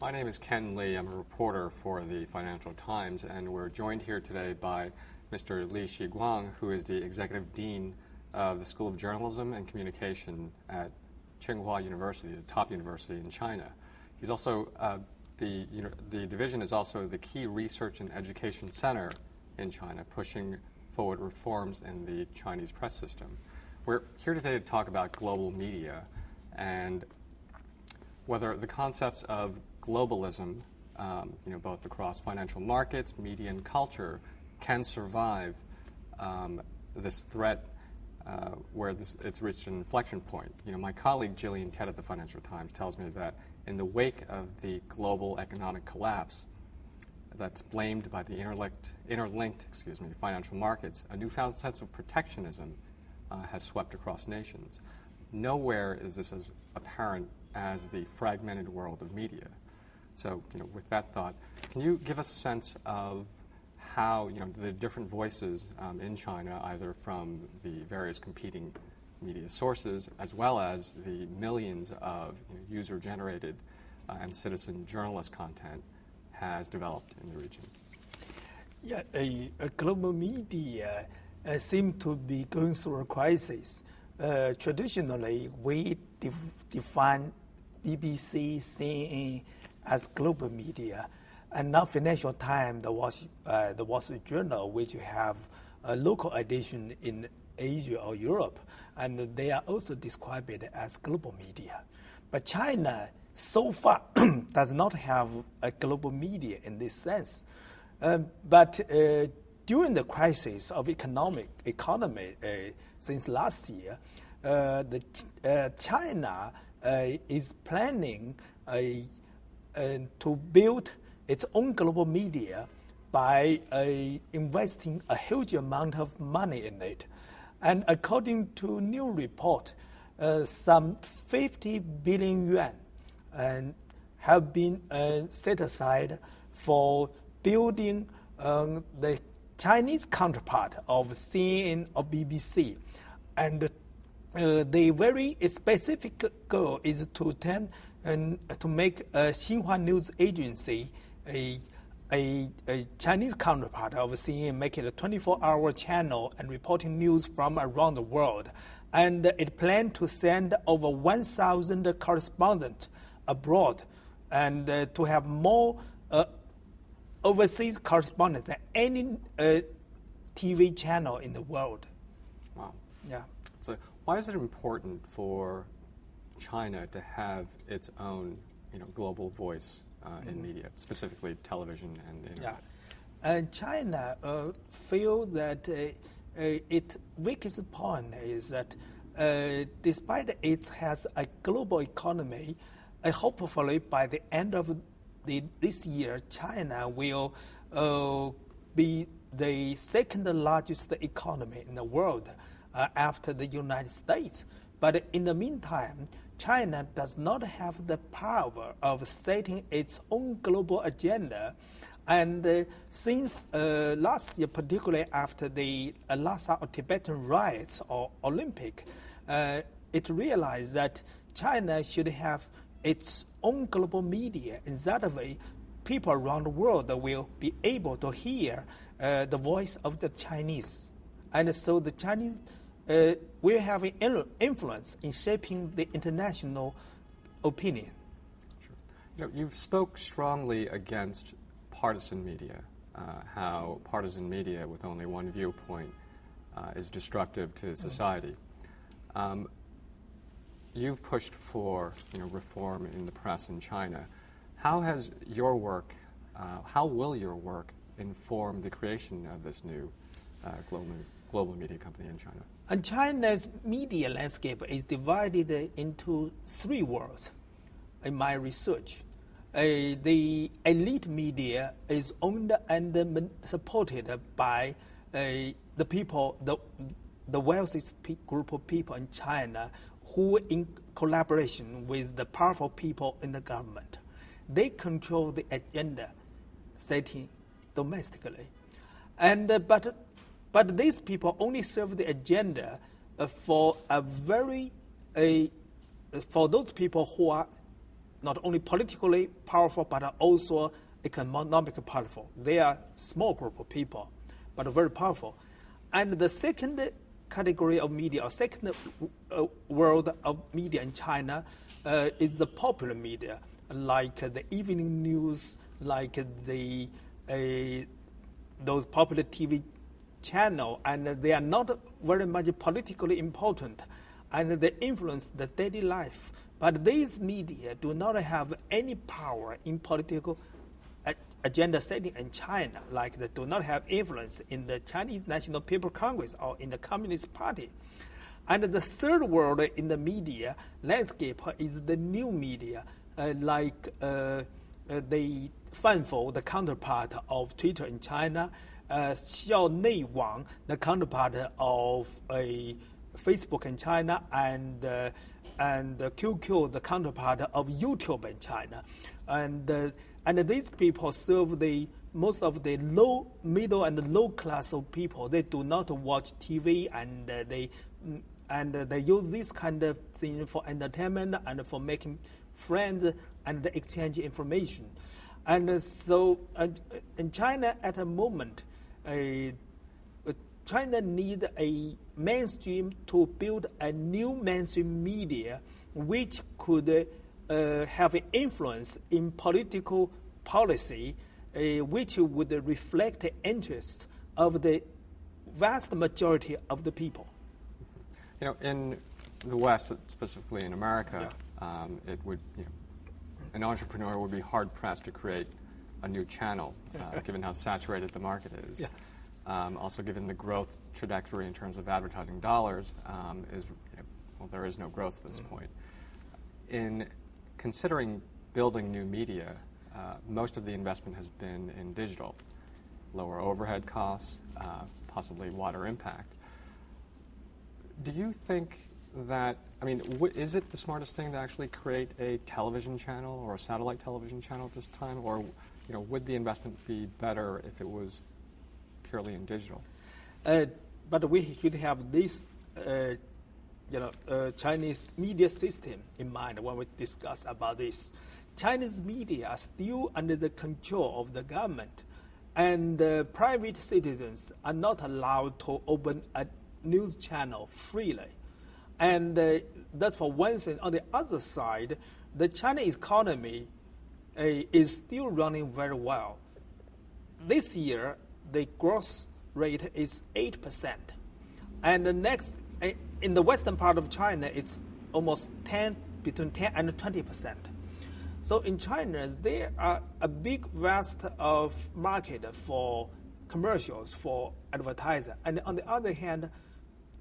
My name is Ken Lee. I'm a reporter for the Financial Times, and we're joined here today by Mr. Li Xiguang, who is the Executive Dean of the School of Journalism and Communication at Tsinghua University, the top university in China. He's also, the division is also the key research and education center in China, pushing forward reforms in the Chinese press system. We're here today to talk about global media and whether the concepts of globalism, both across financial markets, media, and culture, can survive this threat where it's reached an inflection point. My colleague Gillian Tett at the Financial Times tells me that in the wake of the global economic collapse that's blamed by the interlinked financial markets, a newfound sense of protectionism has swept across nations. Nowhere is this as apparent as the fragmented world of media. So, with that thought, can you give us a sense of how, the different voices in China, either from the various competing media sources, as well as the millions of user-generated and citizen journalist content, has developed in the region? Yeah, global media seem to be going through a crisis. Traditionally, we define BBC, CNN as global media, and now Financial Times, the Wall Street Journal, which have a local edition in Asia or Europe, and they are also described as global media. But China, so far, does not have a global media in this sense. But during the crisis of economy since last year, China is planning to build its own global media by investing a huge amount of money in it. And according to a new report, some 50 billion yuan have been set aside for building the Chinese counterpart of CNN or BBC. And the very specific goal is to make Xinhua News Agency a Chinese counterpart of CNN, make it a 24-hour channel and reporting news from around the world. And it planned to send over 1,000 correspondents abroad and to have more overseas correspondents than any TV channel in the world. Wow. Yeah. So why is it important for China to have its own, global voice in media, specifically television and internet? Yeah. And China feel that its weakest point is that despite it has a global economy, hopefully by the end of this year, China will be the second largest economy in the world after the United States. But in the meantime, China does not have the power of setting its own global agenda. And since last year, particularly after the Lhasa or Tibetan riots or Olympic, it realized that China should have its own global media. In that way, people around the world will be able to hear the voice of the Chinese. And so the Chinese will have an influence in shaping the international opinion. Sure. You've spoke strongly against partisan media, how partisan media with only one viewpoint is destructive to society. You've pushed for reform in the press in China. How has your work, how will your work inform the creation of this new global media company in China? And China's media landscape is divided into three worlds in my research. The elite media is owned and supported by the people, the wealthiest group of people in China who, in collaboration with the powerful people in the government, they control the agenda setting domestically. And but these people only serve the agenda for those people who are not only politically powerful, but also economically powerful. They are small group of people, but very powerful. And the second category of media, or second world of media in China, is the popular media, like the evening news, like those popular TV channel, and they are not very much politically important, and they influence the daily life. But these media do not have any power in political agenda setting in China, like they do not have influence in the Chinese National People's Congress or in the Communist Party. And the third world in the media landscape is the new media, like the Fanfo, the counterpart of Twitter in China, Xiguang, the counterpart of Facebook in China, and QQ, the counterpart of YouTube in China. And these people serve most of the low, middle, and low class of people. They do not watch TV, and they use this kind of thing for entertainment and for making friends and exchange information. And so in China at the moment, China needs a mainstream to build a new mainstream media which could have an influence in political policy, which would reflect the interests of the vast majority of the people. You know, in the West, specifically in America, it would, an entrepreneur would be hard pressed to create a new channel, given how saturated the market is. Yes. Also, given the growth trajectory in terms of advertising dollars, there is no growth at this point. In considering building new media, most of the investment has been in digital, lower overhead costs, possibly water impact. Do you think that, is it the smartest thing to actually create a television channel or a satellite television channel at this time? Or, would the investment be better if it was purely in digital? But we should have this, Chinese media system in mind when we discuss about this. Chinese media are still under the control of the government, and private citizens are not allowed to open a news channel freely. And that's for one thing. On the other side, the Chinese economy is still running very well. This year, the growth rate is 8%. And the next, in the western part of China, it's almost between 10 and 20%. So in China, there are a big vast of market for commercials, for advertisers. And on the other hand,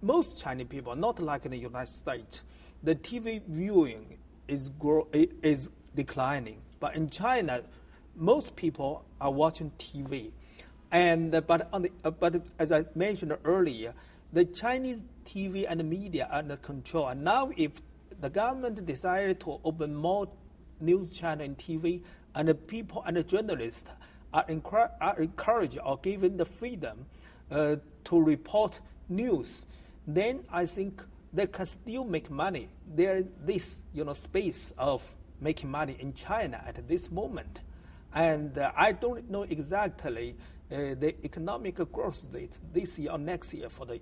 most Chinese people, not like in the United States, the TV viewing is declining. But in China, most people are watching TV. And but as I mentioned earlier, the Chinese TV and media are under control. And now, if the government decided to open more news channel and TV, and the people and the journalists are encouraged or given the freedom to report news, then I think they can still make money. There is this, space of making money in China at this moment, and I don't know exactly the economic growth rate this year or next year for the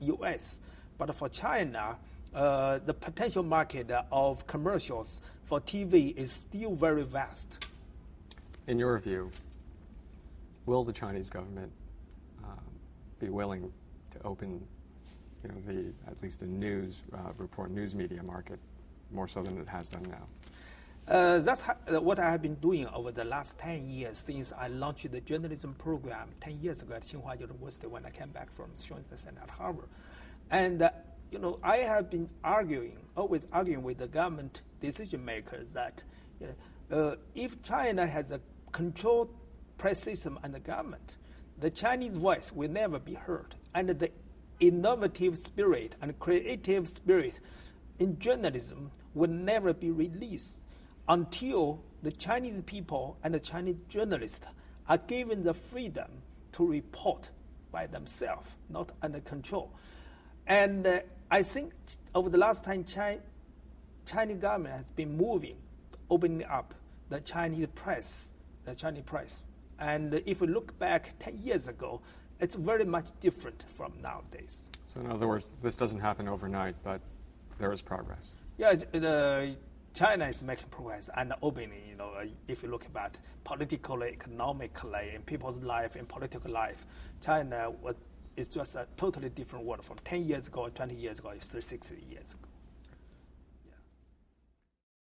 U.S., but for China, the potential market of commercials for TV is still very vast. In your view, will the Chinese government be willing to open, at least the news media market more so than it has done now? That's what I have been doing over the last 10 years since I launched the journalism program 10 years ago at Xinghua University when I came back from Schoenstatt Center at Harvard. And I have been always arguing with the government decision makers that if China has a controlled press system and the government, the Chinese voice will never be heard. And the innovative spirit and creative spirit in journalism will never be released until the Chinese people and the Chinese journalists are given the freedom to report by themselves, not under control. And I think over the last time, Chinese government has been moving opening up the Chinese press. And if we look back 10 years ago, it's very much different from nowadays. So in other words, this doesn't happen overnight, but there is progress. Yeah, China is making progress and opening. If you look at politically, economically, in people's life, in political life, China is just a totally different world from 10 years ago, 20 years ago, 60 years ago.